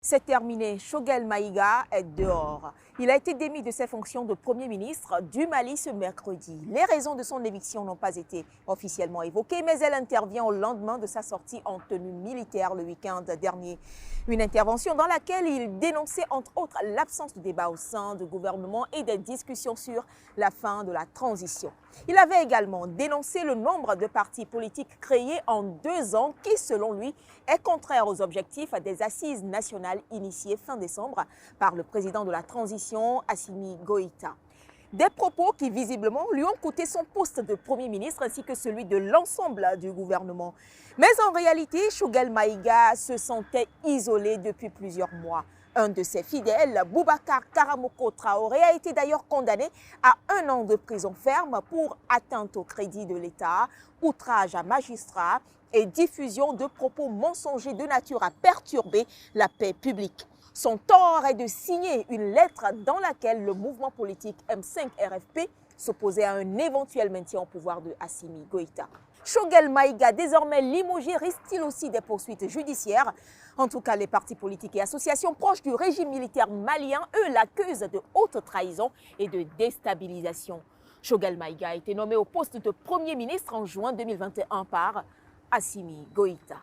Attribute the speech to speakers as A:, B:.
A: C'est terminé, Choguel Maïga est dehors. Il a été démis de ses fonctions de Premier ministre du Mali ce mercredi. Les raisons de son éviction n'ont pas été officiellement évoquées, mais elle intervient au lendemain de sa sortie en tenue militaire le week-end dernier. Une intervention dans laquelle il dénonçait entre autres l'absence de débat au sein du gouvernement et des discussions sur la fin de la transition. Il avait également dénoncé le nombre de partis politiques créés en 2 ans qui, selon lui, est contraire aux objectifs des assises nationales initiées fin décembre par le président de la transition, Assimi Goïta. Des propos qui visiblement lui ont coûté son poste de Premier ministre ainsi que celui de l'ensemble du gouvernement. Mais en réalité, Choguel Maïga se sentait isolé depuis plusieurs mois. Un de ses fidèles, Boubacar Karamoko Traoré, a été d'ailleurs condamné à 1 an de prison ferme pour atteinte au crédit de l'État, outrage à magistrat et diffusion de propos mensongers de nature à perturber la paix publique. Son tort est de signer une lettre dans laquelle le mouvement politique M5 RFP s'opposait à un éventuel maintien au pouvoir de Assimi Goïta. Choguel Maïga, désormais limogé, risque-t-il aussi des poursuites judiciaires? En tout cas, les partis politiques et associations proches du régime militaire malien, eux, l'accusent de haute trahison et de déstabilisation. Choguel Maïga a été nommé au poste de Premier ministre en juin 2021 par Assimi Goïta.